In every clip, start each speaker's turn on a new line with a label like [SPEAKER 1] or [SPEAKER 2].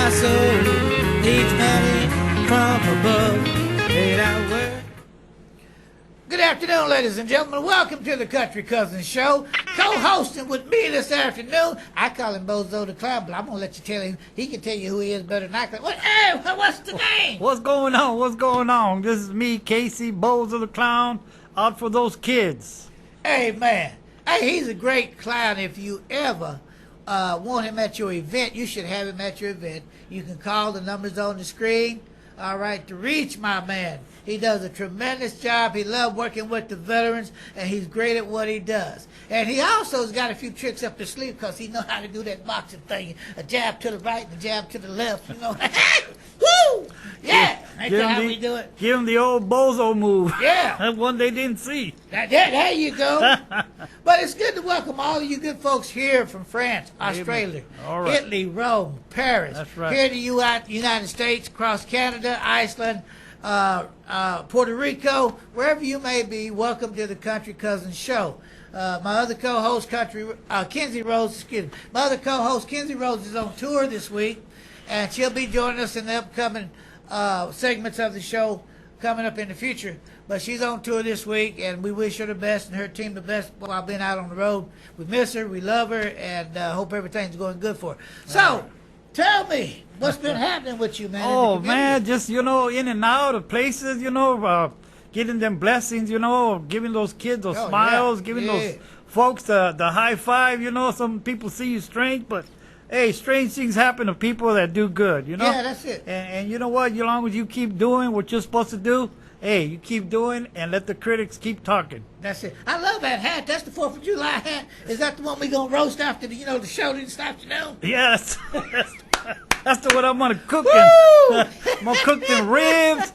[SPEAKER 1] my soul needs money from above. Ain't I work? Good afternoon, ladies and gentlemen. Welcome to the Country Cousins Show. Co-hosting with me this afternoon, I call him Bozo the Clown, but I'm going to let you tell him. He can tell you who he is better than I can. Hey, what's the name?
[SPEAKER 2] What's going on? What's going on? This is me, Casey, Bozo the Clown, out for those kids.
[SPEAKER 1] Hey, man. Hey, he's a great clown. If you ever want him at your event, you should have him at your event. You can call the numbers on the screen, all right, to reach my man. He does a tremendous job. He loves working with the veterans, and he's great at what he does. And he also has got a few tricks up his sleeve because he knows how to do that boxing thing. A jab to the right and a jab to the left, you know. Woo! Yeah! Ain't that how we do it?
[SPEAKER 2] Give him the old Bozo move.
[SPEAKER 1] Yeah.
[SPEAKER 2] That one they didn't see.
[SPEAKER 1] There you go. But it's good to welcome all of you good folks here from France, Australia,
[SPEAKER 2] right.
[SPEAKER 1] Italy, Rome, Paris.
[SPEAKER 2] That's right.
[SPEAKER 1] Here in the United States, across Canada, Iceland, Puerto Rico, wherever you may be, welcome to the Country Cousins Show. My other co-host, Kinzie Rose, my other co-host, Kinzie Rose, is on tour this week, and she'll be joining us in the upcoming segments of the show coming up in the future. But she's on tour this week, and we wish her the best and her team the best while being out on the road. We miss her, we love her, and hope everything's going good for her. So, tell me, what's been happening with you, man?
[SPEAKER 2] Oh, man, just, in and out of places, getting them blessings, giving those kids those smiles, giving those folks the high five, Some people see you strange, but, hey, strange things happen to people that do good,
[SPEAKER 1] Yeah, that's it.
[SPEAKER 2] And you know what? As long as you keep doing what you're supposed to do, hey, you keep doing and let the critics keep talking.
[SPEAKER 1] That's it. I love that hat. That's the 4th of July hat. Is that the one we going to roast after the show this afternoon?
[SPEAKER 2] Yeah, that's the one I'm going to cook. I'm going to cook them ribs,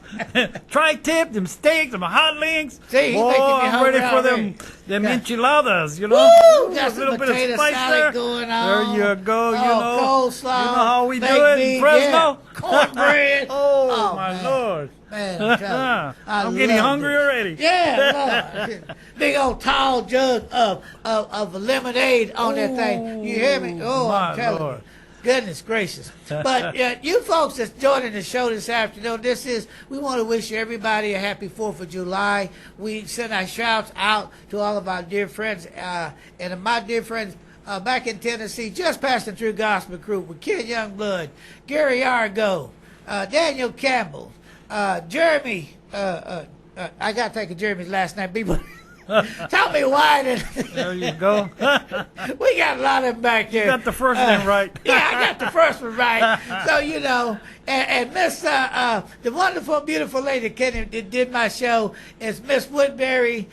[SPEAKER 2] tri-tip, them steaks, them hot links.
[SPEAKER 1] See, he's making me
[SPEAKER 2] I'm ready for
[SPEAKER 1] already.
[SPEAKER 2] them enchiladas,
[SPEAKER 1] Woo! Got some
[SPEAKER 2] a little bit
[SPEAKER 1] potato
[SPEAKER 2] of spice
[SPEAKER 1] salad
[SPEAKER 2] there.
[SPEAKER 1] going on.
[SPEAKER 2] There you go,
[SPEAKER 1] coleslaw.
[SPEAKER 2] You know how we do
[SPEAKER 1] baked
[SPEAKER 2] it
[SPEAKER 1] beans,
[SPEAKER 2] in Fresno?
[SPEAKER 1] Yeah. Cornbread.
[SPEAKER 2] oh, my
[SPEAKER 1] man.
[SPEAKER 2] Lord.
[SPEAKER 1] Man, I'm telling you,
[SPEAKER 2] I'm getting hungry already.
[SPEAKER 1] Yeah, Lord. Big old tall jug of lemonade on that thing. You hear me? Oh,
[SPEAKER 2] my
[SPEAKER 1] I'm telling
[SPEAKER 2] Lord.
[SPEAKER 1] you. Goodness gracious. But you folks that's joining the show this afternoon, we want to wish everybody a happy 4th of July. We send our shouts out to all of our dear friends. And my dear friends back in Tennessee, just passing through Gospel Crew with Kid Youngblood, Gary Argo, Daniel Campbell, Jeremy, I got to think of Jeremy's last name. People, tell me why.
[SPEAKER 2] There you go.
[SPEAKER 1] We got a lot of them back there.
[SPEAKER 2] You got the first name right.
[SPEAKER 1] Yeah, I got the first one right. So, and Miss, the wonderful, beautiful lady that did my show is Miss Woodbury.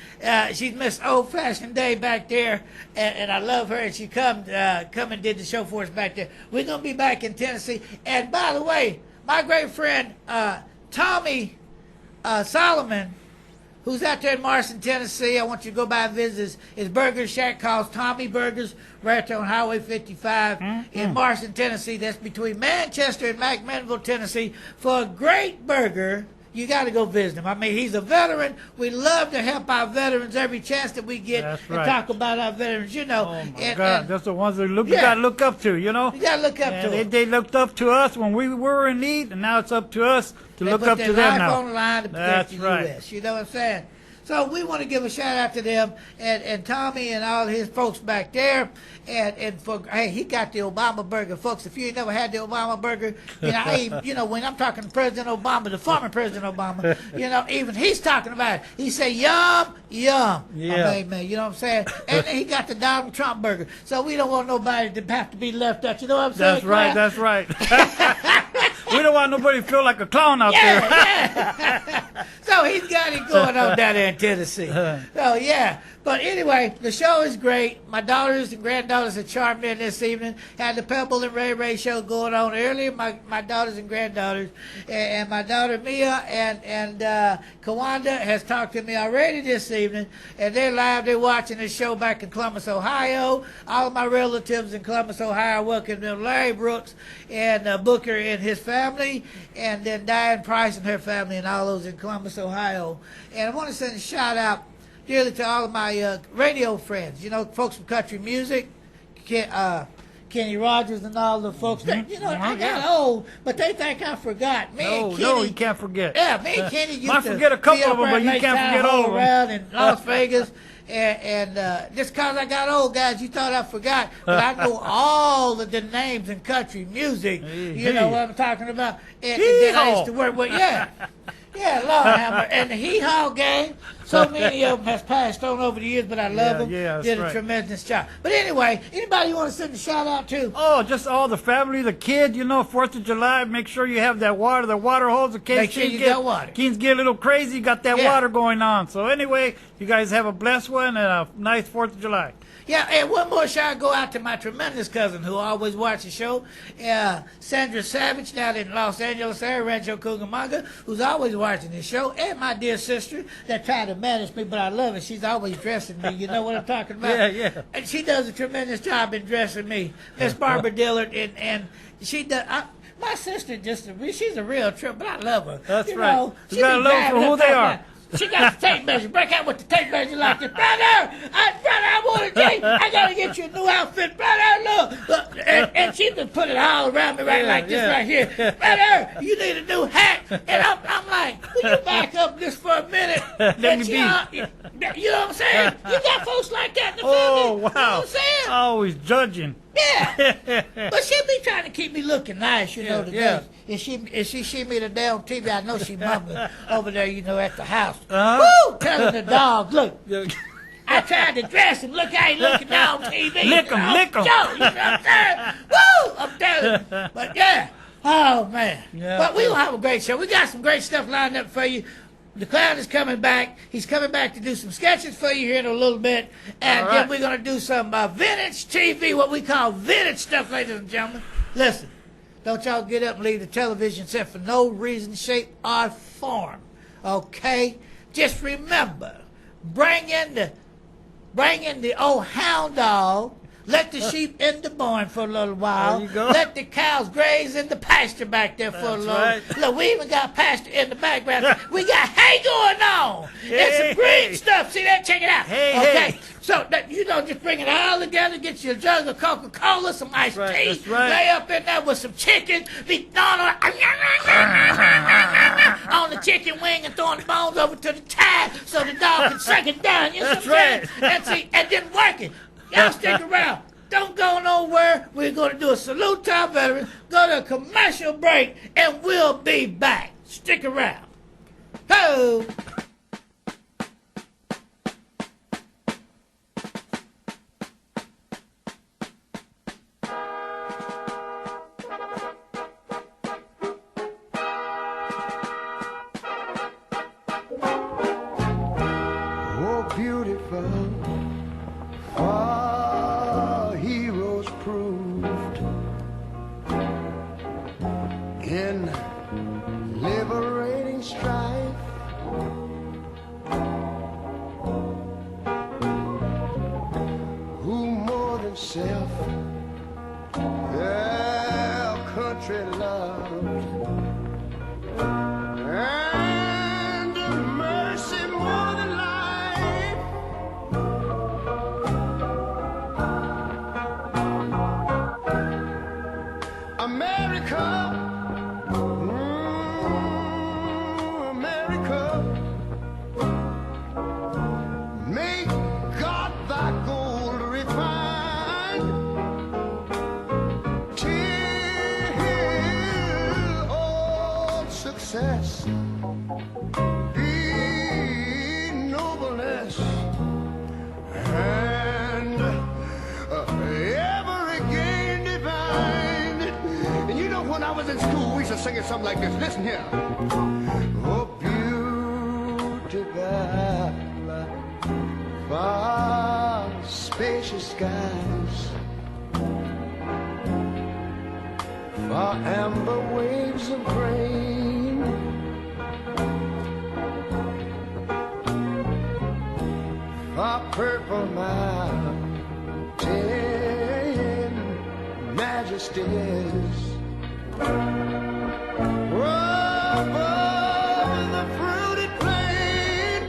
[SPEAKER 1] She's Miss Old Fashioned Day back there, and I love her, and she come and did the show for us back there. We're going to be back in Tennessee. And by the way, my great friend, Tommy Solomon, who's out there in Marston, Tennessee. I want you to go by and visit his burger shack called Tommy Burgers right there on Highway 55 in Marston, Tennessee. That's between Manchester and McMinnville, Tennessee. For a great burger, you got to go visit him. I mean, he's a veteran. We love to help our veterans every chance that we get and talk about our veterans,
[SPEAKER 2] Oh, my God. That's the ones that you got to look up to,
[SPEAKER 1] You got to look up to them.
[SPEAKER 2] They looked up to us when we were in need, and now it's up to us to look up to them now.
[SPEAKER 1] They put their life on the line to protect the
[SPEAKER 2] right.
[SPEAKER 1] U.S. You know what I'm saying? So we want to give a shout out to them and Tommy and all his folks back there. And hey, he got the Obama burger, folks. If you ain't never had the Obama burger, when I'm talking to President Obama, the former President Obama, even he's talking about it. He say yum, yum.
[SPEAKER 2] Yeah.
[SPEAKER 1] Man, you know what I'm saying? And then he got the Donald Trump burger. So we don't want nobody to have to be left out. You know what I'm saying?
[SPEAKER 2] That's right. We don't want nobody to feel like a clown out there.
[SPEAKER 1] Yeah. So he's got it going on down there in Tennessee. So, yeah. But anyway, the show is great. My daughters and granddaughters have charmed in this evening. Had the Pebble and Ray Ray show going on earlier. My daughters and granddaughters. And my daughter Mia and Wonda has talked to me already this evening. And they're live. They're watching the show back in Columbus, Ohio. All of my relatives in Columbus, Ohio welcome them. Larry Brooks and Booker and his family. And then Diane Price and her family and all those in Columbus, Ohio. And I want to send a shout out dearly to all of my radio friends, folks from country music, Kenny Rogers and all the folks. That, you know, I got old, but they think I forgot. Me and Kenny,
[SPEAKER 2] no, you can't forget.
[SPEAKER 1] Yeah, me and Kenny used
[SPEAKER 2] Might
[SPEAKER 1] to
[SPEAKER 2] forget a couple
[SPEAKER 1] be up
[SPEAKER 2] of them,
[SPEAKER 1] there
[SPEAKER 2] but
[SPEAKER 1] at
[SPEAKER 2] you
[SPEAKER 1] Lake
[SPEAKER 2] can't forget
[SPEAKER 1] Tahoe
[SPEAKER 2] all of them.
[SPEAKER 1] around in Las Vegas. And just because I got old, guys, you thought I forgot. But I know all of the names in country music. You know what I'm talking about? And then I used to work with, yeah, Lord Hammer. And the Hee Haw gang, so many of them has passed on over the years, but I love them.
[SPEAKER 2] Yeah, that's
[SPEAKER 1] did a
[SPEAKER 2] right.
[SPEAKER 1] tremendous job. But anyway, anybody you want to send a shout out to?
[SPEAKER 2] Oh, just all the family, the kid, you know, 4th of July, make sure you have that water, the water hose in case
[SPEAKER 1] Make sure you got water.
[SPEAKER 2] Kids get a little crazy, got that water going on. So anyway, you guys have a blessed one and a nice 4th of July.
[SPEAKER 1] Yeah, and one more shout go out to my tremendous cousin who always watches the show, Sandra Savage down in Los Angeles area, Rancho Cucamonga, who's always watching the show, and my dear sister that tried to manage me, but I love her. She's always dressing me. You know what I'm talking about?
[SPEAKER 2] Yeah.
[SPEAKER 1] And she does a tremendous job in dressing me. Miss Barbara Dillard, and she does. My sister she's a real trip, but I love her.
[SPEAKER 2] That's
[SPEAKER 1] you
[SPEAKER 2] right.
[SPEAKER 1] Know,
[SPEAKER 2] You gotta love them for who they are.
[SPEAKER 1] She got the tape measure. Break out with the tape measure like this. Brother, I want to take. I got to get you a new outfit. Brother, look. And she just put it all around me like this right here. Brother, you need a new hat. And I'm like, will you back up just for a minute?
[SPEAKER 2] Let me
[SPEAKER 1] you know what I'm saying? You got folks like that in the family.
[SPEAKER 2] Oh, wow.
[SPEAKER 1] You know what I'm saying?
[SPEAKER 2] Always judging.
[SPEAKER 1] Yeah, but she be trying to keep me looking nice, you know. Today,
[SPEAKER 2] yeah.
[SPEAKER 1] if she see me today on TV, I know she mumbling over there, you know, at the house.
[SPEAKER 2] Uh-huh.
[SPEAKER 1] Woo! Telling the dog, look, I tried to dress him. Look how he looking now on TV.
[SPEAKER 2] Lick him, lick him.
[SPEAKER 1] Joe, you know what I'm saying? Woo! I'm telling you. But yeah, oh man.
[SPEAKER 2] Yeah.
[SPEAKER 1] But we will have a great show. We got some great stuff lined up for you. The clown is coming back. He's coming back to do some sketches for you here in a little bit. And then we're going to do some vintage TV, what we call vintage stuff, ladies and gentlemen. Listen, don't y'all get up and leave the television set for no reason, shape, or form. Okay? Just remember, bring in the old hound dog. Let the sheep in the barn for a little while.
[SPEAKER 2] There you go.
[SPEAKER 1] Let the cows graze in the pasture back there for a little.
[SPEAKER 2] right.
[SPEAKER 1] Look, we even got pasture in the background. We got hay going on. There's some green stuff. See that? Check it out. Okay. So that just bring it all together. Get you a jug of Coca-Cola, some iced tea. Lay up in there with some chicken. Be gnawing on the chicken wing and throwing the bones over to the tie so the dog can suck it down. You know what I'm saying? And then work it. Y'all stick around. Don't go nowhere. We're going to do a salute to our veterans, go to a commercial break, and we'll be back. Stick around. Ho!
[SPEAKER 3] Oh, beautiful. Our heroes proved in liberating strife. Who more than self their country loved, and mercy more than life. America, America, may God thy gold refine, till all success be nobleness, and ever again divine. And you know, when I was in school, we used to sing it something like this. Listen here. Oh, beautiful, far spacious skies, far amber waves of grain, far purple mountain majesties, above the fruited plain.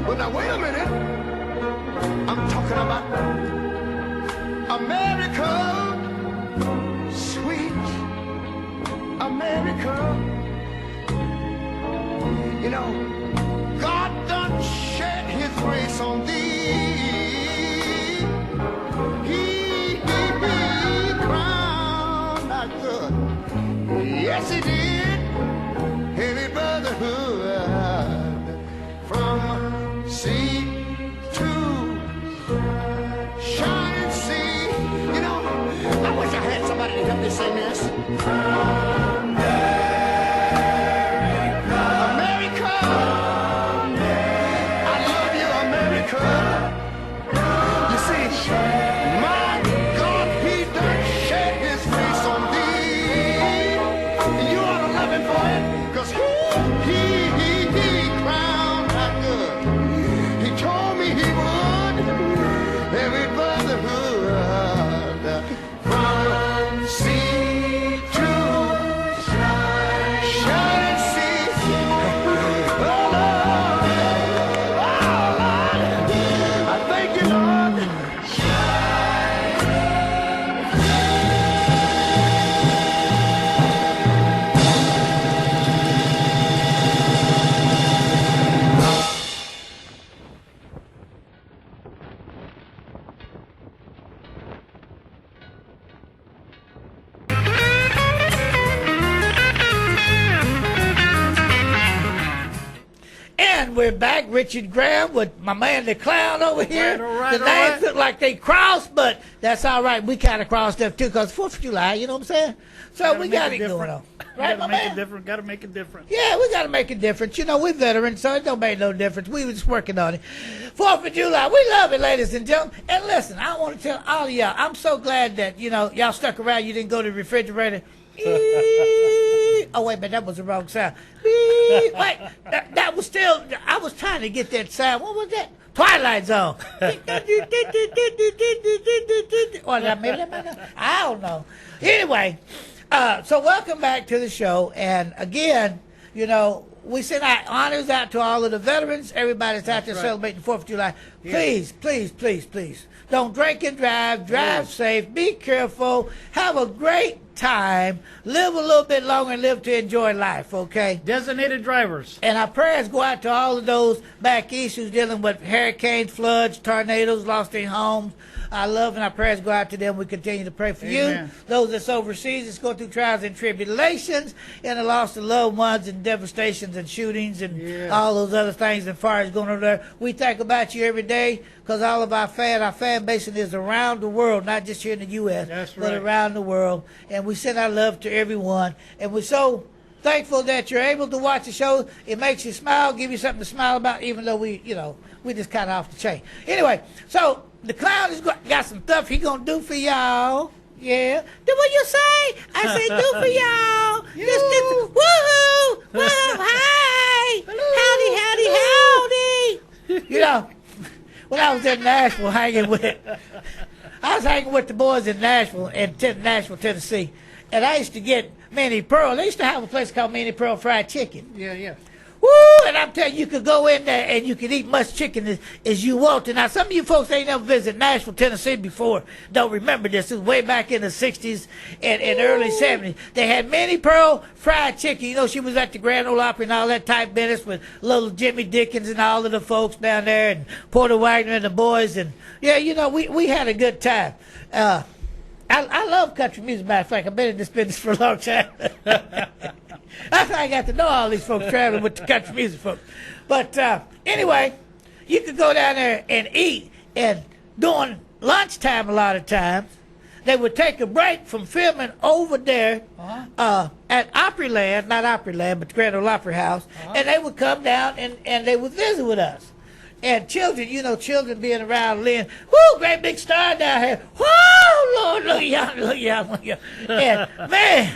[SPEAKER 3] But now wait a minute, I'm talking about America. know, God done shed his grace on thee. He crowned our good. Yes, he did. Heavy brotherhood from sea to shining sea. You know, I wish I had somebody to help me sing this.
[SPEAKER 1] We're back, Richard Graham, with my man the clown over here.
[SPEAKER 2] All right,
[SPEAKER 1] the names look like they crossed, but that's all right. We kind of crossed up too, because 4th of July, you know what I'm saying? So we got it going on. Right, my man?
[SPEAKER 2] Got to make it different.
[SPEAKER 1] Yeah, we got to make a difference. You know, we're veterans, so it don't make no difference. We was just working on it. 4th of July, we love it, ladies and gentlemen. And listen, I want to tell all of y'all, I'm so glad that, you know, y'all stuck around. You didn't go to the refrigerator. Oh, wait a minute, that was the wrong sound. Wait, that was still, I was trying to get that sound. What was that? Twilight Zone. Or did I make that? I don't know. Anyway, so welcome back to the show. And again, you know, we send our honors out to all of the veterans, everybody that's out there celebrating 4th of July. Please, please, please, please, don't drink and drive. Drive safe. Be careful. Have a great time. Live a little bit longer and live to enjoy life, okay?
[SPEAKER 2] Designated drivers.
[SPEAKER 1] And our prayers go out to all of those back east who's dealing with hurricanes, floods, tornadoes, lost their homes. Our love and our prayers go out to them. We continue to pray for you. Those that's overseas that's going through trials and tribulations and the loss of loved ones and devastations and shootings and all those other things and fires going on there. We think about you every day because all of our fan base is around the world, not just here in the U.S., but around the world. And we send our love to everyone. And we're so thankful that you're able to watch the show. It makes you smile, give you something to smile about, even though we just kind of off the chain. Anyway, so the clown has got some stuff he gonna do for y'all. Yeah. Do what you say? I say do for y'all. Listen. Woohoo! Woohoo! Hi! Howdy! You know, when I was in Nashville I was hanging with the boys in Nashville, Tennessee, and I used to get Minnie Pearl. They used to have a place called Minnie Pearl Fried Chicken.
[SPEAKER 2] Yeah.
[SPEAKER 1] Woo! And I'm telling you, you could go in there and you could eat much chicken as you want to. Now, some of you folks ain't never visited Nashville, Tennessee before don't remember this. It was way back in the 60s and early 70s. They had Minnie Pearl Fried Chicken. You know, she was at the Grand Ole Opry and all that type business with little Jimmy Dickens and all of the folks down there and Porter Wagner and the boys. And, yeah, you know, we had a good time. I love country music, matter of fact. I've been in this business for a long time. That's how I got to know all these folks traveling with the country music folks. But anyway, you could go down there and eat, and during lunchtime a lot of times, they would take a break from filming over there at Opryland, not Opryland, but the Grand Ole Opry House, and they would come down and they would visit with us. And children, you know, children being around Lynn, whoo, great big star down here. Whoo, Lord, look at and man,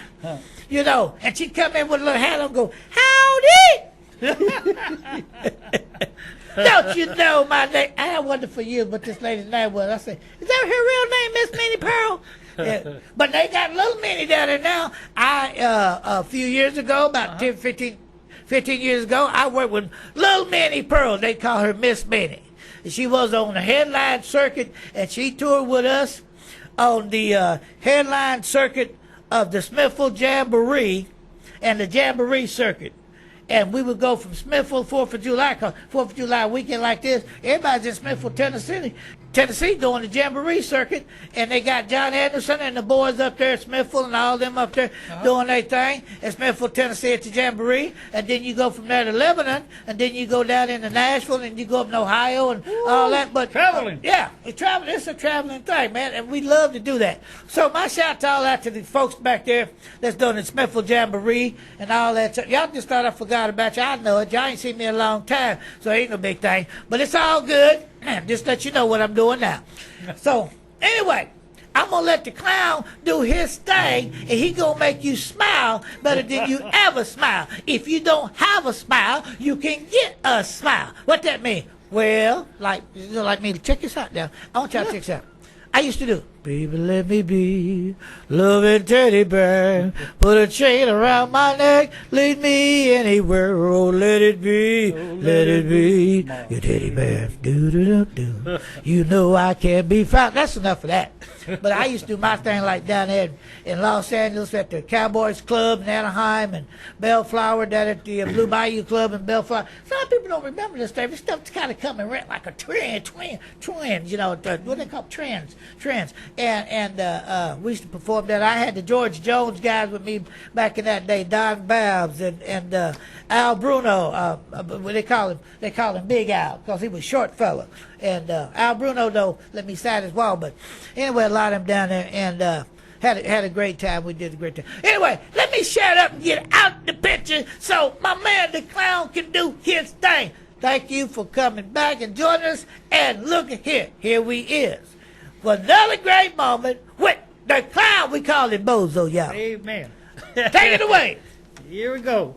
[SPEAKER 1] you know, and she'd come in with a little hat on and go, howdy! Don't you know my name? I wonder for you what this lady's name was. I said, is that her real name, Miss Minnie Pearl? Yeah. But they got little Minnie down there now. A few years ago, about 15 years ago, I worked with little Minnie Pearl. They call her Miss Minnie. She was on the headline circuit, and she toured with us on the headline circuit of the Smithville Jamboree and the Jamboree circuit. And we would go from Smithville, 4th of July, 'cause 4th of July weekend like this, everybody's in Smithville, Tennessee doing the Jamboree circuit, and they got John Anderson and the boys up there at Smithville and all them up there doing their thing at Smithville, Tennessee at the Jamboree, and then you go from there to Lebanon, and then you go down into Nashville, and you go up in Ohio and all that. But
[SPEAKER 2] Traveling.
[SPEAKER 1] yeah, it's a traveling thing, man, and we love to do that. So my shout out to the folks back there that's doing the Smithville Jamboree and all that. Y'all just thought I forgot about you. I know it. Y'all ain't seen me in a long time, so it ain't no big thing. But it's all good. Just let you know what I'm doing now. So, anyway, I'm going to let the clown do his thing, and he going to make you smile better than you ever smile. If you don't have a smile, you can get a smile. What that mean? Well, like me, check this out now. I want y'all to check this out. I used to do, baby, let me be, loving teddy bear, put a chain around my neck, lead me anywhere, oh, let it be, your teddy bear, do-do-do-do, you know I can't be found. That's enough of that. But I used to do my thing like down there in Los Angeles at the Cowboys Club in Anaheim and Bellflower, down at the Blue Bayou Club in Bellflower. Some people don't remember this stuff. This stuff's kind of coming right like a trend, you know, what they call trends. And we used to perform that. I had the George Jones guys with me back in that day, Don Babs and Al Bruno. What they call him Big Al, because he was a short fella. And Al Bruno, though, let me side his wall. But anyway, a lot of them down there, and had a great time. We did a great time. Anyway, let me shut up and get out the picture so my man the clown can do his thing. Thank you for coming back and joining us. And look at here. Here we is. For another great moment with the clown. We call him Bozo, y'all.
[SPEAKER 2] Amen.
[SPEAKER 1] Take it away.
[SPEAKER 2] Here we go.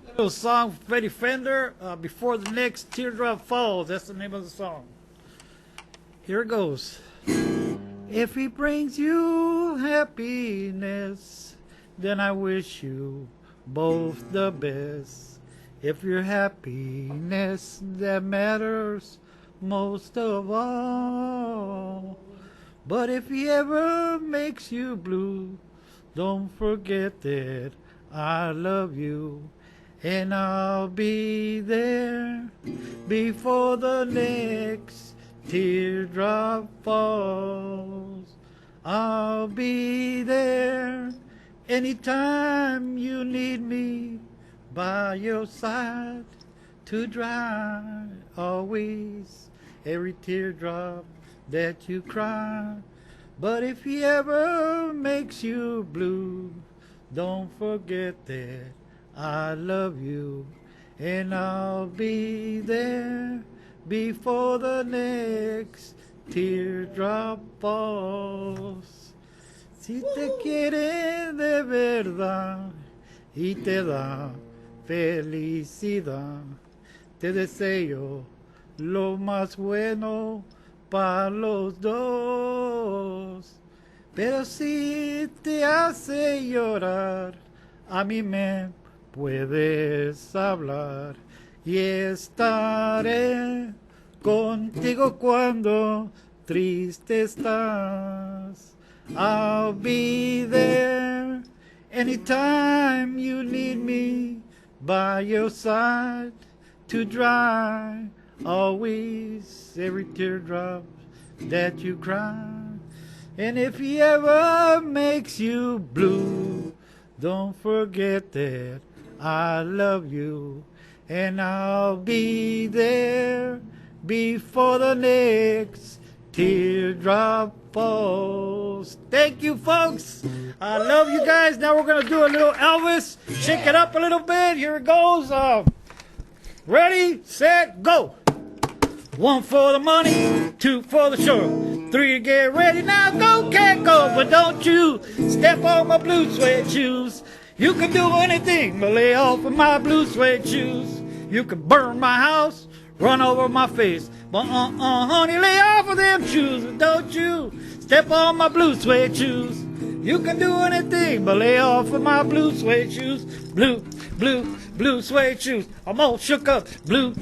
[SPEAKER 2] A little song for Freddie Fender, Before the Next Teardrop Falls. That's the name of the song. Here it goes. If he brings you happiness, then I wish you both the best. If your happiness that matters most of all. But if he ever makes you blue, don't forget that I love you, and I'll be there before the next teardrop falls. I'll be there anytime you need me, by your side to dry always every teardrop that you cry. But if he ever makes you blue, don't forget that I love you, and I'll be there before the next teardrop falls. Si te quiere de verdad y te da felicidad, te deseo lo más bueno para los dos. Pero si te hace llorar, a mí me puedes hablar y estaré contigo cuando triste estás. I'll be there anytime you need me, by your side to dry always every teardrop that you cry. And if he ever makes you blue, don't forget that I love you, and I'll be there before the next teardrop falls. Thank you, folks. I love you guys. Now we're going to do a little Elvis. Shake it up a little bit. Here it goes. Ready, set, go. 1 for the money, 2 for the show, 3 to get ready. Now go, cat, go. But don't you step on my blue suede shoes. You can do anything but lay off of my blue suede shoes. You can burn my house, run over my face, but honey, lay off of them shoes. But don't you step on my blue suede shoes. You can do anything but lay off of my blue suede shoes. Blue suede shoes. I'm all shook up. Blue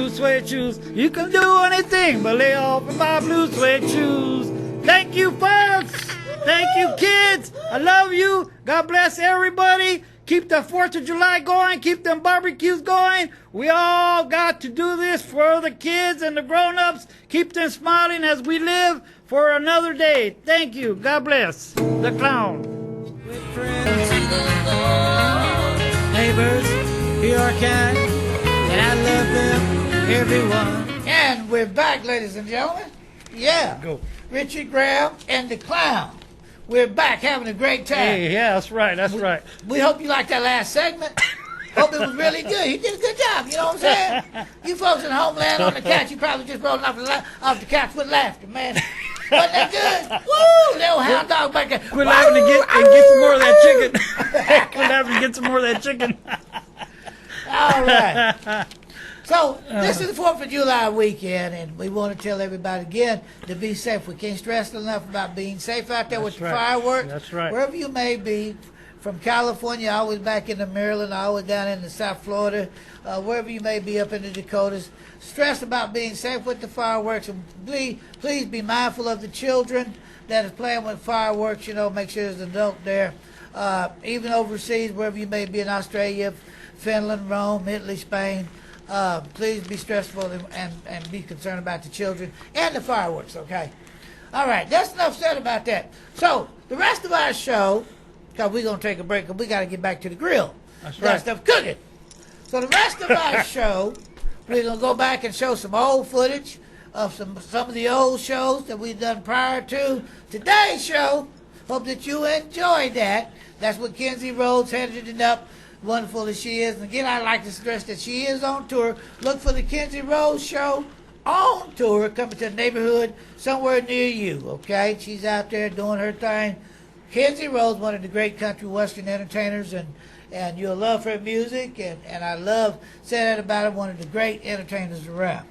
[SPEAKER 2] suede shoes. You can do anything but lay off of my blue suede shoes. Thank you, folks. Thank you, kids. I love you. God bless everybody. Keep the 4th of July going. Keep them barbecues going. We all got to do this for the kids and the grown-ups. Keep them smiling as we live for another day. Thank you. God bless. The clown.
[SPEAKER 1] Neighbors, here are kind, and I love them, everyone. And we're back, ladies and gentlemen. Yeah.
[SPEAKER 2] Go.
[SPEAKER 1] Richard Graham and the clown. We're back having a great time.
[SPEAKER 2] Hey, yeah, that's right. That's right.
[SPEAKER 1] We hope you liked that last segment. Hope it was really good. He did a good job, you know what I'm saying? You folks in Homeland on the couch, you probably just rolled off the couch with laughter, man. Wasn't that good? Woo! Little hound dog back there.
[SPEAKER 2] Quit laughing and get some more of that chicken. Quit laughing and get some more of that chicken.
[SPEAKER 1] All right. So, this is the 4th of July weekend, and we want to tell everybody again to be safe. We can't stress enough about being safe out there with the fireworks.
[SPEAKER 2] That's right.
[SPEAKER 1] Wherever you may be, from California, always back into Maryland, always down into South Florida, wherever you may be up in the Dakotas, stress about being safe with the fireworks, and please be mindful of the children that is playing with fireworks. You know, make sure there's an adult there. Even overseas, wherever you may be in Australia, Finland, Rome, Italy, Spain, please be stressful and be concerned about the children and the fireworks, okay? All right, that's enough said about that. So, the rest of our show, because we're going to take a break because we got to get back to the grill.
[SPEAKER 2] That's
[SPEAKER 1] Got
[SPEAKER 2] right.
[SPEAKER 1] stuff cooking. So, the rest of our show, we're going to go back and show some old footage of some of the old shows that we've done prior to today's show. Hope that you enjoyed that. That's what Kinzie Rhodes headed it up. Wonderful as she is. And again, I'd like to stress that she is on tour. Look for the Kinzie Rhodes Show on tour coming to a neighborhood somewhere near you, okay? She's out there doing her thing. Kinzie Rhodes, one of the great country western entertainers, and you'll love her music, and I love saying that about her, one of the great entertainers around.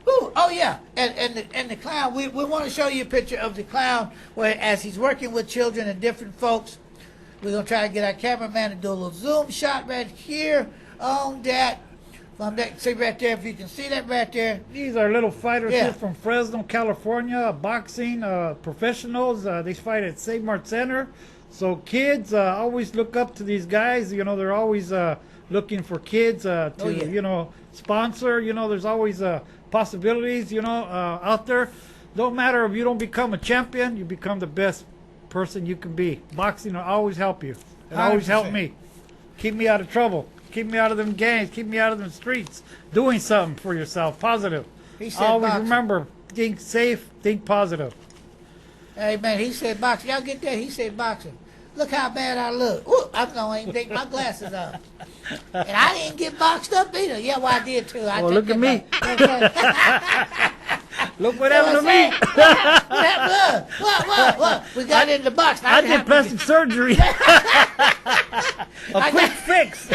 [SPEAKER 1] Ooh, oh, yeah, and the clown, we want to show you a picture of the clown where as he's working with children and different folks. We're going to try to get our cameraman to do a little zoom shot right here on that. From that, see right there, if you can see that right there.
[SPEAKER 2] These are little fighters
[SPEAKER 1] Yeah.
[SPEAKER 2] here from Fresno, California, boxing professionals. They fight at St. Mart Center. So kids always look up to these guys. You know, they're always looking for kids to,
[SPEAKER 1] yeah.
[SPEAKER 2] you know, sponsor. You know, there's always possibilities, you know, out there. Don't matter if you don't become a champion, you become the best person you can be. Boxing will always help you. It always
[SPEAKER 1] 100%.
[SPEAKER 2] helped me. Keep me out of trouble. Keep me out of them gangs. Keep me out of them streets. Doing something for yourself. Positive.
[SPEAKER 1] He said
[SPEAKER 2] Always
[SPEAKER 1] boxing.
[SPEAKER 2] remember, think safe, think positive.
[SPEAKER 1] Hey, man, he said boxing. Y'all get that? He said boxing. Look how bad I look. Ooh, I'm going to even take my glasses off. And I didn't get boxed up either. Yeah, well, I did too.
[SPEAKER 2] Well, look at me. Look what happened to
[SPEAKER 1] me.
[SPEAKER 2] me.
[SPEAKER 1] What happened? What? We got in the box.
[SPEAKER 2] I did plastic surgery. A quick fix.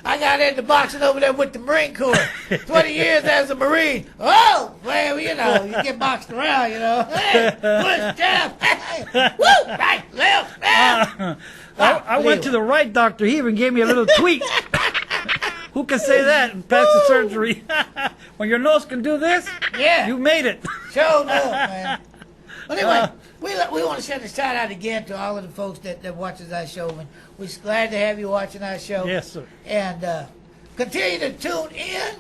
[SPEAKER 1] I got into boxing over there with the Marine Corps. 20 years as a Marine. Oh, well, you know, you get boxed around, you know. Hey, push, jab, hey, woo, right, left, left.
[SPEAKER 2] I went to the right doctor. He even gave me a little tweak. Who can say that in plastic surgery? When your nose can do this,
[SPEAKER 1] Yeah.
[SPEAKER 2] you made it.
[SPEAKER 1] Show enough, man. But anyway, we want to send a shout out again to all of the folks that watches our show. And we're glad to have you watching our show.
[SPEAKER 2] Yes, sir.
[SPEAKER 1] And continue to tune in,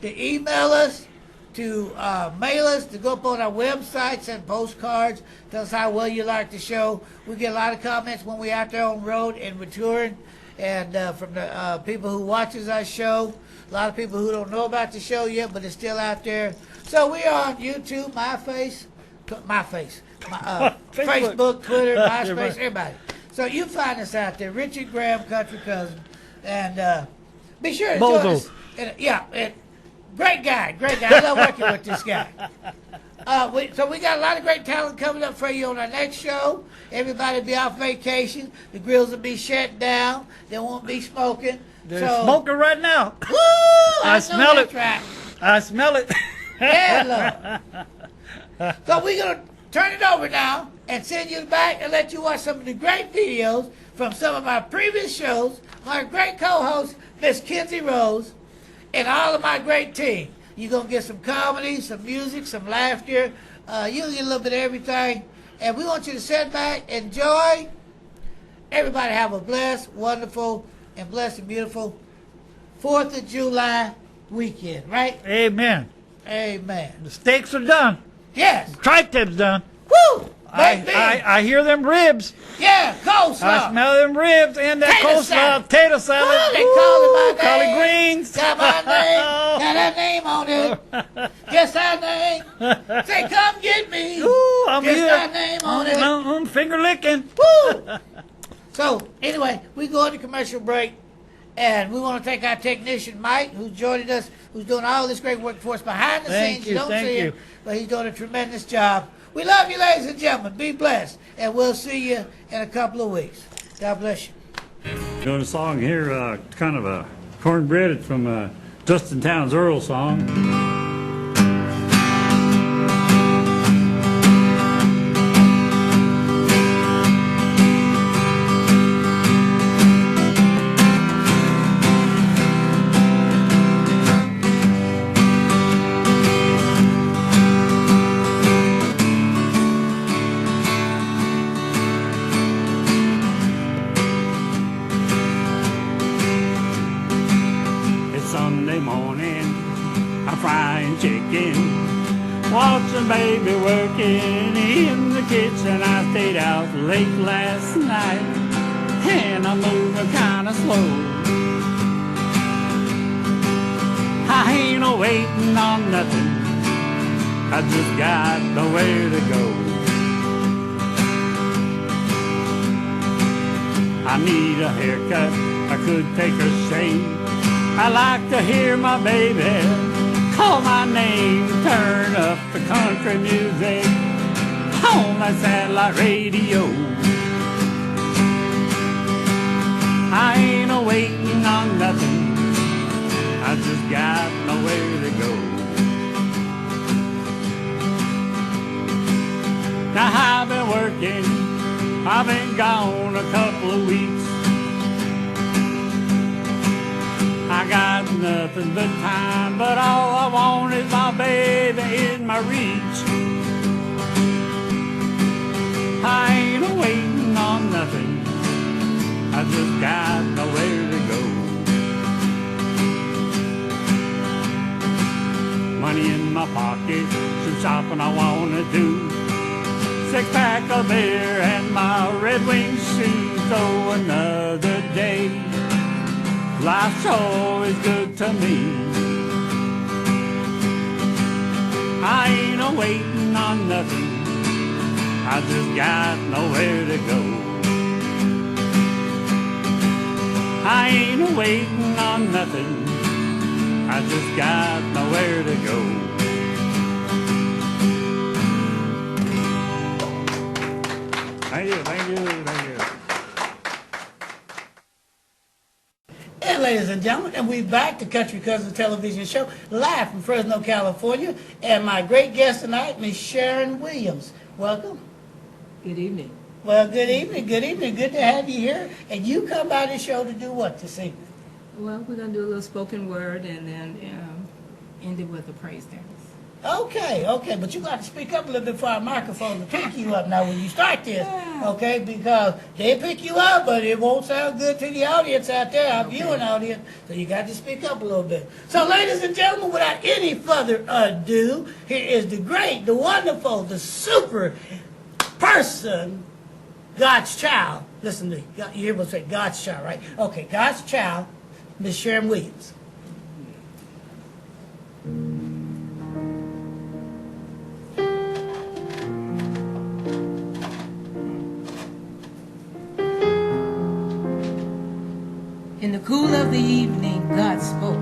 [SPEAKER 1] to email us, to mail us, to go up on our website, send postcards, tell us how well you like the show. We get a lot of comments when we're out there on the road and we're touring, and from the people who watches our show, a lot of people who don't know about the show yet, but it's still out there. So we are on YouTube, Facebook, Twitter, MySpace,
[SPEAKER 2] Right.
[SPEAKER 1] everybody. So you find us out there, Richard Graham, Country Cousin, and be sure to join
[SPEAKER 2] Bozo.
[SPEAKER 1] us. And great guy. I love working with this guy. So we got a lot of great talent coming up for you on our next show. Everybody will be off vacation. The grills will be shut down. They won't be smoking.
[SPEAKER 2] They're smoking right now.
[SPEAKER 1] Woo!
[SPEAKER 2] I
[SPEAKER 1] know
[SPEAKER 2] smell
[SPEAKER 1] that's
[SPEAKER 2] it.
[SPEAKER 1] Right.
[SPEAKER 2] I smell it.
[SPEAKER 1] Yeah, Lord. So we're going to turn it over now and send you back and let you watch some of the great videos from some of our previous shows. My great co-host, Miss Kinzie Rhodes, and all of my great team. You're going to get some comedy, some music, some laughter. You'll get a little bit of everything. And we want you to sit back, enjoy, everybody have a blessed, wonderful, and blessed and beautiful 4th of July weekend, right?
[SPEAKER 2] Amen.
[SPEAKER 1] Amen.
[SPEAKER 2] The steaks are done.
[SPEAKER 1] Yes.
[SPEAKER 2] Tri-tip's done.
[SPEAKER 1] Woo! Baby.
[SPEAKER 2] I hear them ribs.
[SPEAKER 1] Yeah, coleslaw.
[SPEAKER 2] I smell them ribs and that
[SPEAKER 1] Tater
[SPEAKER 2] coleslaw,
[SPEAKER 1] salad.
[SPEAKER 2] tater salad.
[SPEAKER 1] Oh, they calling my name.
[SPEAKER 2] Collard greens.
[SPEAKER 1] Got my name. Got that name on it. Guess our name. Say, come get me.
[SPEAKER 2] Ooh, I'm
[SPEAKER 1] Guess
[SPEAKER 2] here.
[SPEAKER 1] our name on it.
[SPEAKER 2] Finger licking.
[SPEAKER 1] Woo! So, anyway, we go into commercial break, and we want to thank our technician, Mike, who's joining us, who's doing all this great work for us behind the
[SPEAKER 2] Thank
[SPEAKER 1] scenes.
[SPEAKER 2] you,
[SPEAKER 1] You don't
[SPEAKER 2] thank
[SPEAKER 1] see
[SPEAKER 2] you.
[SPEAKER 1] it, but he's doing a tremendous job. We love you, ladies and gentlemen. Be blessed, and we'll see you in a couple of weeks. God bless you.
[SPEAKER 4] Doing a song here, kind of a Kornbred. It's from Justin Townes Earl song. Sunday morning, I'm frying chicken, watching baby working in the kitchen. I stayed out late last night, and I'm moving kinda slow. I ain't no waiting on nothing, I just got nowhere to go. I need a haircut, I could take a shave. I like to hear my baby call my name. Turn up the country music on my satellite radio. I ain't a waiting on nothing, I just got nowhere to go. Now I've been working, I've been gone a couple of weeks. I got nothing but time, but all I want is my baby in my reach. I ain't waiting on nothing, I just got nowhere to go. Money in my pocket, some shopping I wanna do. 6-pack of beer and my Red Wing shoes. Oh, another day, life's always good to me. I ain't a waiting on nothing, I just got nowhere to go. I ain't a waiting on nothing, I just got nowhere to go. Thank you, thank you, thank you.
[SPEAKER 1] And ladies and gentlemen, and we're back to Country Cousins television show, live from Fresno, California. And my great guest tonight, Miss Sharon Williams. Welcome.
[SPEAKER 5] Good evening.
[SPEAKER 1] Well, good evening, good evening. Good to have you here. And you come by the show to do what this evening?
[SPEAKER 5] Well, we're going to do a little spoken word and then end it with a praise dance.
[SPEAKER 1] Okay, okay, but you got to speak up a little bit for our microphone to pick you up now when you start this, okay? Because they pick you up, but it won't sound good to the audience out there, our viewing audience, so you got to speak up a little bit. So, ladies and gentlemen, without any further ado, here is the great, the wonderful, the super person, God's child. Listen to me, you hear me say God's child, right? Okay, God's child, Miss Sharon Williams.
[SPEAKER 5] In the cool of the evening, God spoke.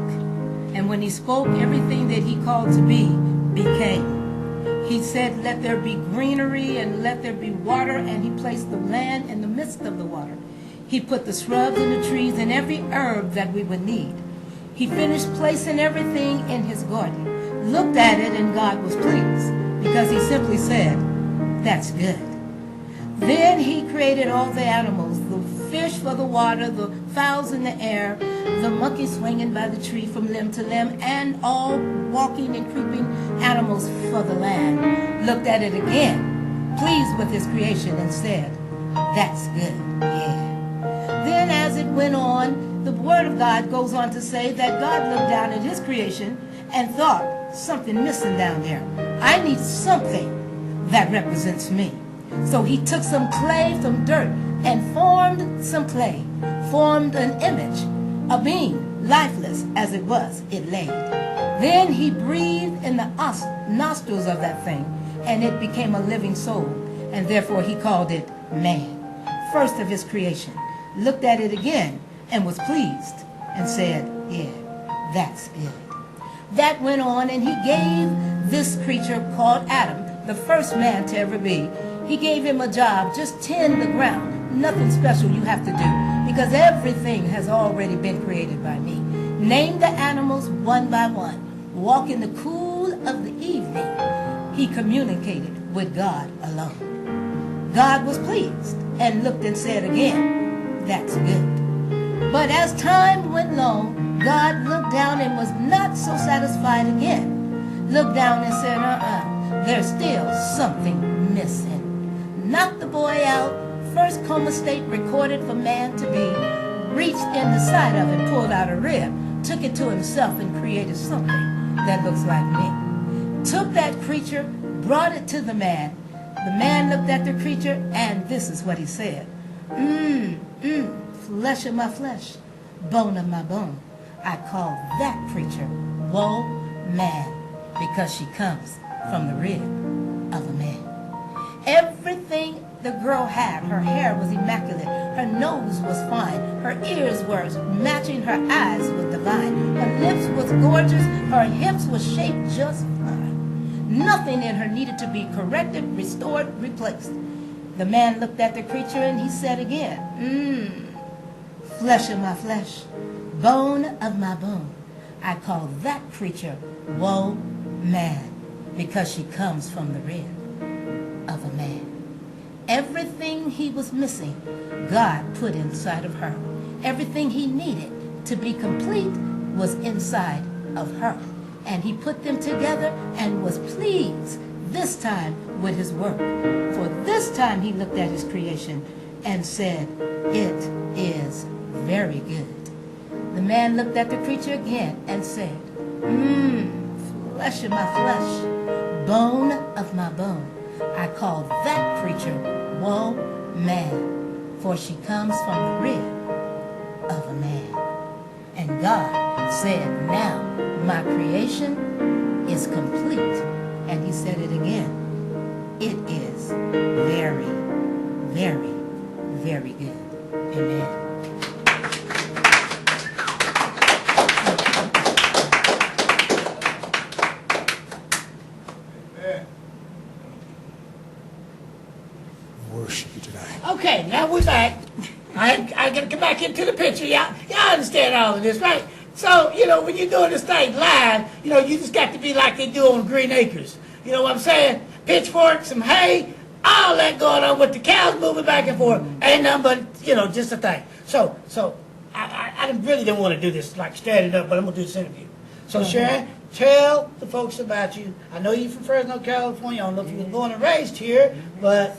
[SPEAKER 5] And when he spoke, everything that he called to be became. He said, let there be greenery and let there be water, and he placed the land in the midst of the water. He put the shrubs and the trees and every herb that we would need. He finished placing everything in his garden, looked at it, and God was pleased, because he simply said, that's good. Then he created all the animals, the fish for the water, the fowls in the air, the monkey swinging by the tree from limb to limb, and all walking and creeping animals for the land. Looked at it again, pleased with his creation, and said, that's good, yeah. went on, the Word of God goes on to say that God looked down at his creation and thought, something missing down there. I need something that represents me. So he took some clay from dirt and formed some clay, formed an image, a being, lifeless as it was, it lay. Then he breathed in the nostrils of that thing, and it became a living soul, and therefore he called it man, first of his creation. Looked at it again and was pleased and said, yeah, that's it. That went on, and he gave this creature called Adam, the first man to ever be, he gave him a job, just tend the ground. Nothing special you have to do, because everything has already been created by me. Name the animals one by one. Walk in the cool of the evening. He communicated with God alone. God was pleased and looked and said again, that's good. But as time went long, God looked down and was not so satisfied again. Looked down and said, there's still something missing. Knocked the boy out, first coma state recorded for man to be, reached in the side of it, pulled out a rib, took it to himself and created something that looks like me. Took that creature, brought it to the man. The man looked at the creature, and this is what he said. Flesh of my flesh, bone of my bone. I call that creature woe man, because she comes from the rib of a man. Everything the girl had, her hair was immaculate, her nose was fine, her ears were matching her eyes with divine, her lips was gorgeous, her hips were shaped just fine. Nothing in her needed to be corrected, restored, replaced. The man looked at the creature and he said again, flesh of my flesh, bone of my bone. I call that creature woe man, because she comes from the rib of a man. Everything he was missing, God put inside of her. Everything he needed to be complete was inside of her. And he put them together and was pleased this time with his work. For this time he looked at his creation and said, it is very good. The man looked at the creature again and said, flesh of my flesh, bone of my bone. I call that creature woe man, for she comes from the rib of a man. And God said, now my creation is complete. And he said it again. It is very, very, very good. Amen.
[SPEAKER 3] Worship you tonight.
[SPEAKER 1] Okay, now we're back. I got to come back into the picture. Y'all understand all of this, right? So, when you're doing this thing live, you just got to be like they do on Green Acres. You know what I'm saying? Pitchfork, some hay, all that going on with the cows moving back and forth. Ain't nothing but, just a thing. So I really didn't want to do this like standing up, but I'm going to do this interview. So, Sharon, tell the folks about you. I know you're from Fresno, California. I don't know if you were born and raised here, but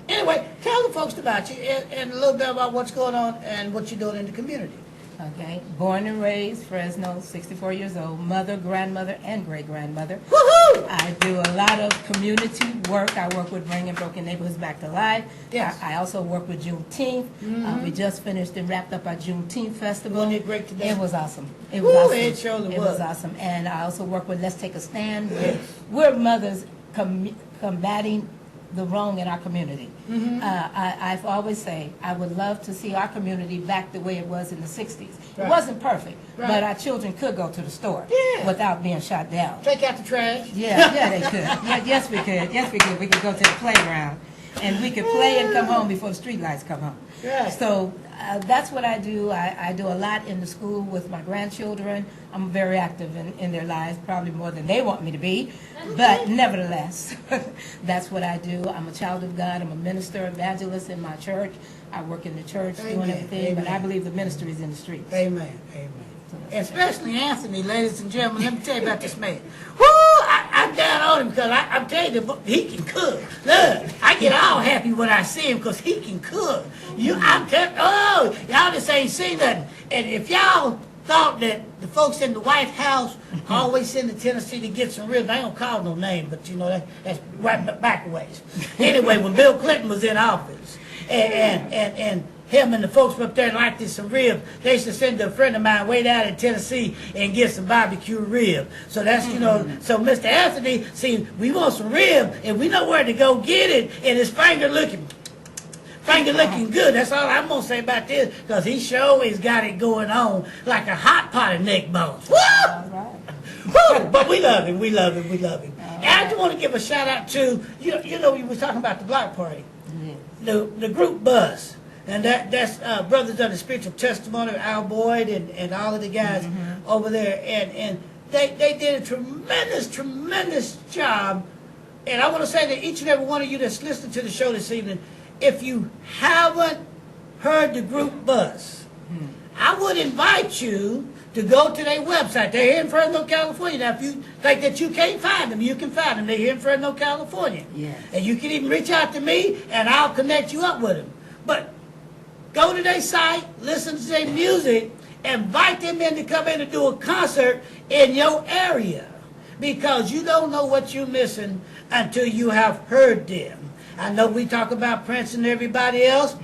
[SPEAKER 1] anyway, tell the folks about you and a little bit about what's going on and what you're doing in the community.
[SPEAKER 5] Okay, born and raised, Fresno, 64 years old, mother, grandmother, and great-grandmother.
[SPEAKER 1] Woohoo!
[SPEAKER 5] I do a lot of community work. I work with Bringing Broken Neighborhoods Back to Life.
[SPEAKER 1] Yes.
[SPEAKER 5] I also work with Juneteenth. We just finished and wrapped up our Juneteenth festival.
[SPEAKER 1] Wasn't it great today?
[SPEAKER 5] It was awesome. It
[SPEAKER 1] Woo,
[SPEAKER 5] was awesome.
[SPEAKER 1] it surely was.
[SPEAKER 5] was awesome. And I also work with Let's Take a Stand. We're mothers combating the wrong in our community. I always say I would love to see our community back the way it was in the 60s.
[SPEAKER 1] Right.
[SPEAKER 5] It wasn't perfect,
[SPEAKER 1] Right.
[SPEAKER 5] but our children could go to the store without being shot down.
[SPEAKER 1] Take out the trash.
[SPEAKER 5] Yeah, they could. Yes, we could. Yes, we could. We could go to the playground, and we could play and come home before the street lights come home.
[SPEAKER 1] Right.
[SPEAKER 5] So that's what I do. I do a lot in the school with my grandchildren. I'm very active in their lives, probably more than they want me to be. But nevertheless, that's what I do. I'm a child of God. I'm a minister, evangelist in my church. I work in the church doing
[SPEAKER 1] Amen.
[SPEAKER 5] everything, but
[SPEAKER 1] Amen.
[SPEAKER 5] I believe the ministry is in the streets.
[SPEAKER 1] Amen. Amen. Especially Anthony, ladies and gentlemen. Let me tell you about this man. Woo! I'm down on him because I'm telling you, he can cook. Look, I get all happy when I see him because he can cook. Y'all just ain't seen nothing. And if y'all thought that the folks in the White House always send to Tennessee to get some ribs, I ain't gonna call no name, but you know, that's right back ways. Anyway, when Bill Clinton was in office, and him and the folks up there liked some ribs, they used to send a friend of mine way down in Tennessee and get some barbecue rib. So that's, you know, so Mr. Anthony, see, we want some rib, and we know where to go get it, and his finger looking good. That's all I'm gonna say about this, because he sure has got it going on like a hot pot of neck bones. Woo! Woo! But we love him. And I just want to give a shout out to, you know, we was talking about the block party, the group bus. And that's Brothers of the Spiritual Testimony, Al Boyd and all of the guys over there. And they did a tremendous job. And I want to say that each and every one of you that's listening to the show this evening, if you haven't heard the group bus, I would invite you to go to their website. They're here in Fresno, California. Now, if you think that you can't find them, you can find them. They're here in Fresno, California. Yes. And you can even reach out to me, and I'll connect you up with them. But go to their site, listen to their music, invite them in to come in and do a concert in your area, because you don't know what you're missing until you have heard them. I know we talk about Prince and everybody else,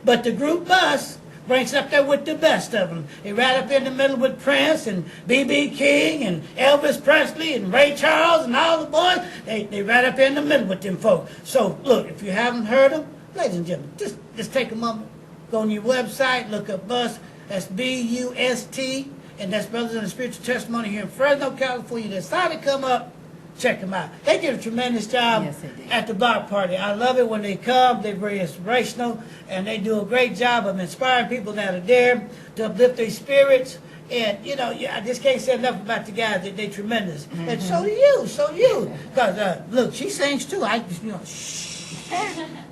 [SPEAKER 1] but the group bus brings up there with the best of them. They right up in the middle with Prince and B.B. King and Elvis Presley and Ray Charles and all the boys. They right up in the middle with them folks. So look, if you haven't heard them, ladies and gentlemen, just take a moment, go on your website, look up bus. That's B-U-S-T, and that's Brothers in the Spiritual Testimony here in Fresno, California. They decided to come up. Check them out. They did a tremendous job at the block party. I love it when they come. They're very inspirational, and they do a great job of inspiring people that are there to uplift their spirits. And, you know, I just can't say enough about the guys. They're tremendous. And so do you. Because, look, she sings too. I just, shh.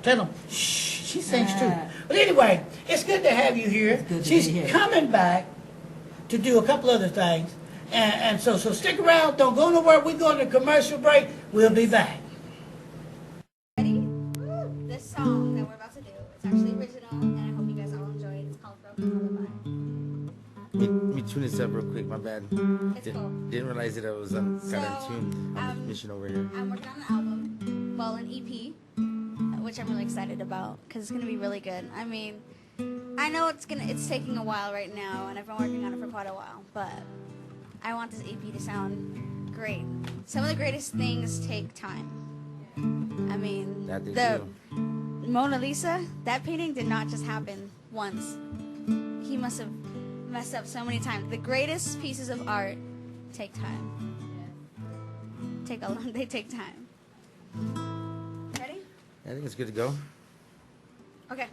[SPEAKER 1] Tell them, shh. She sings too. But anyway, it's good to have you here. She's coming back to do a couple other things. And so stick around. Don't go nowhere. We're going to commercial break. We'll be back.
[SPEAKER 6] Ready? This song that we're about to do, it's actually original, and I hope you guys all enjoy it. It's called Broken Lullaby.
[SPEAKER 7] Let me tune this up real quick. My bad.
[SPEAKER 6] It's cool.
[SPEAKER 7] Didn't realize that I was kind of tuned on the mission over here.
[SPEAKER 6] I'm working on an album, well, an EP, which I'm really excited about because it's going to be really good. I mean, I know it's taking a while right now, and I've been working on it for quite a while, but I want this EP to sound great. Some of the greatest things take time. I mean, the Mona Lisa, that painting did not just happen once. He must have messed up so many times. The greatest pieces of art take time. They take time. Ready?
[SPEAKER 7] I think it's good to go.
[SPEAKER 6] Okay.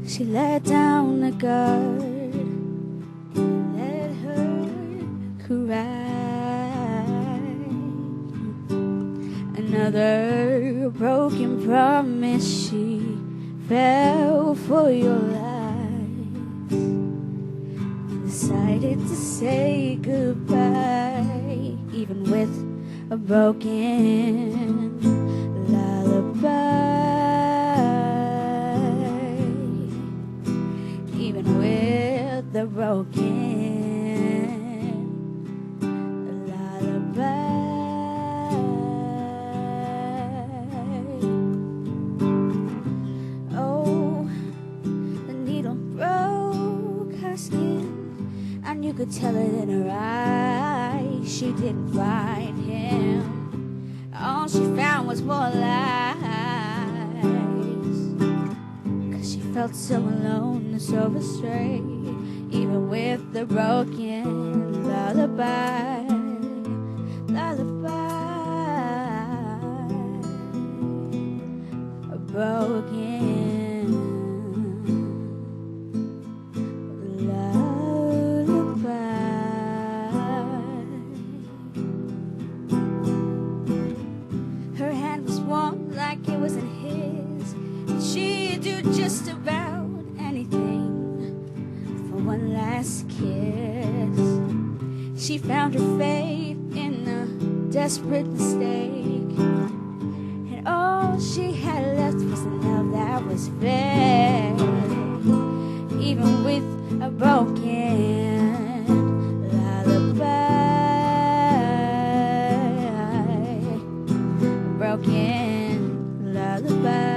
[SPEAKER 8] She let down the guard, let her cry. Another broken promise, she fell for your lies. Decided to say goodbye, even with a broken lullaby. The broken lullaby. Oh, the needle broke her skin, and you could tell it in her eyes. She didn't find him. All she found was more lies. 'Cause she felt so alone and so astray, even with the broken lullaby, a broken lullaby. found her faith in a desperate mistake, and all she had left was a love that was fake. Even with a broken lullaby, broken lullaby.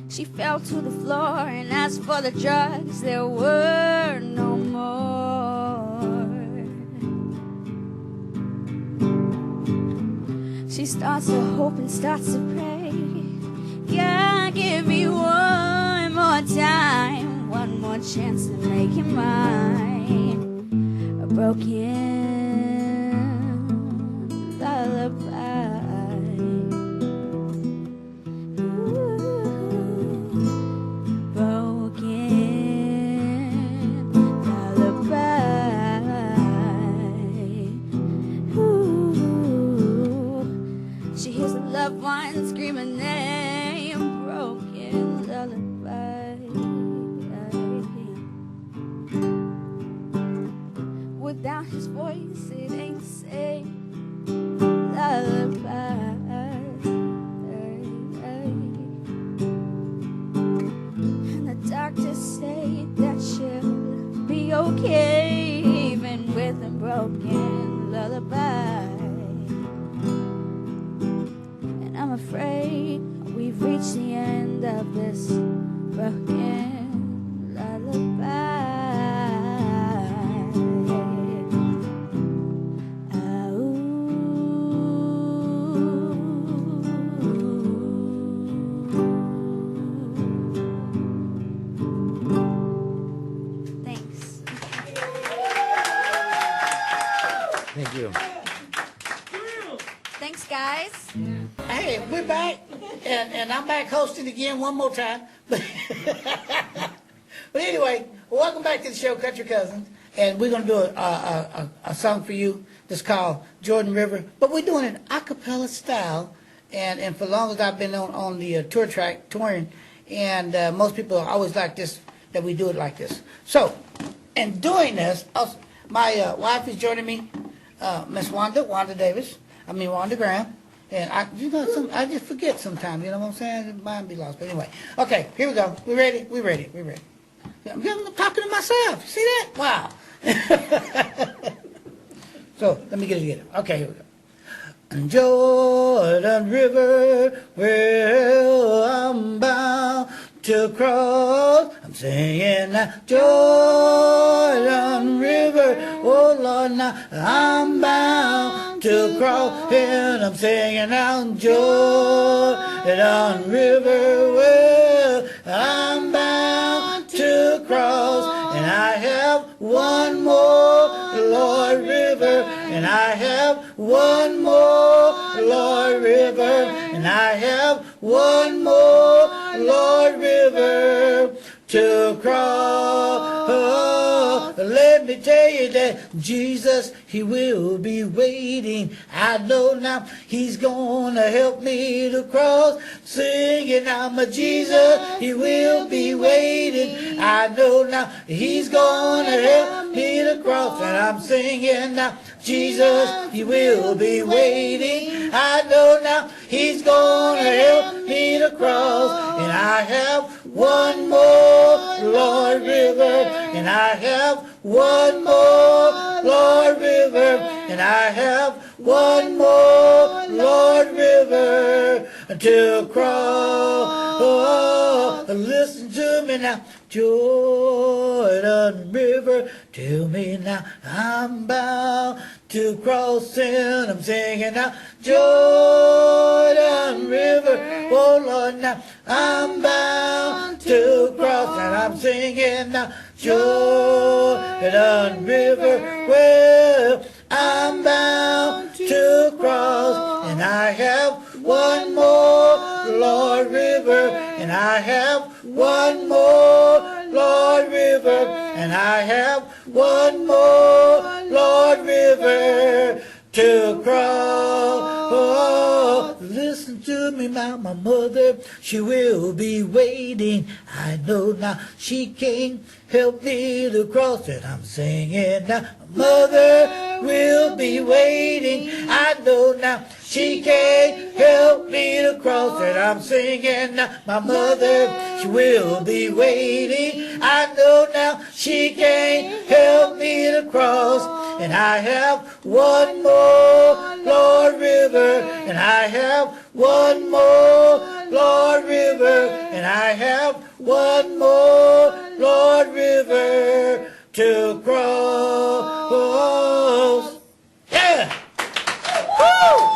[SPEAKER 8] She fell to the floor, and as for the drugs, there were no more. She starts to hope and starts to pray. God, give me one more time, one more chance to make it mine. A broken lullaby. Loved one scream a name, broken lullaby. Without his voice, it ain't the same lullaby. And the doctors say that she'll be okay, even with a broken lullaby. I'm afraid we've reached the end of this broken lullaby. Thanks.
[SPEAKER 7] Thank you.
[SPEAKER 6] Thanks, guys.
[SPEAKER 1] Hey, we're back, and I'm back hosting again one more time. But anyway, welcome back to the show, Country Cousins, and we're going to do a song for you that's called Jordan River, but we're doing it a cappella style, and for long as I've been on the tour track, touring, and most people always like this, that we do it like this. So, in doing this, my wife is joining me, Miss Wonda Davis, Wonda Graham. And I just forget sometimes, you know what I'm saying? Mind be lost. But anyway, okay, here we go. We ready? I'm talking to myself. You see that? Wow. So let me get it together. Okay, here we go. Jordan River, where I'm bound to cross. I'm singing now, Jordan River, oh Lord, now I'm bound to cross. And I'm singing now, Jordan River, well, I'm bound to cross. And I have one more, Lord River, and I have one more, Lord River, and I have one more, Lord River to cross. Let me tell you that Jesus, He will be waiting. I know now He's gonna help me to cross. Singing, I'm a Jesus, He will be waiting. I know now He's gonna help me to cross. And I'm singing now, Jesus, He will be waiting. I know now He's gonna help me to cross. And I have one more, Lord River, and I have one more, Lord River, and I have one more, Lord River to cross. Oh, listen to me now, Jordan River, tell me now, I'm bound to cross, and I'm singing now, Jordan River, oh Lord, now I'm bound to cross, and I'm singing now, Jordan River, well, I'm bound to cross, and I have one more, Lord River, and I have one more, Lord River, and I have one more, Lord River to cross. Oh, listen to me me now, my mother, she will be waiting. I know now she can't help me to cross it. I'm singing now, my mother will be waiting. I know now she can't help me to cross it. I'm singing now, my mother, she will be waiting. I know now she can't help me to cross. And I have one more Lord River, and I have one more Lord River, and I have one more Lord River to cross. Yeah! Woo!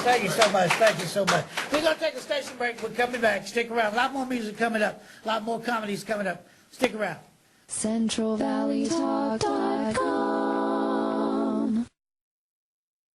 [SPEAKER 1] Thank you so much. Thank you so much. We're going to take a station break. We're coming back. Stick around. A lot more music coming up. A lot more comedies coming up. Stick around.
[SPEAKER 9] CentralValleyTalk.com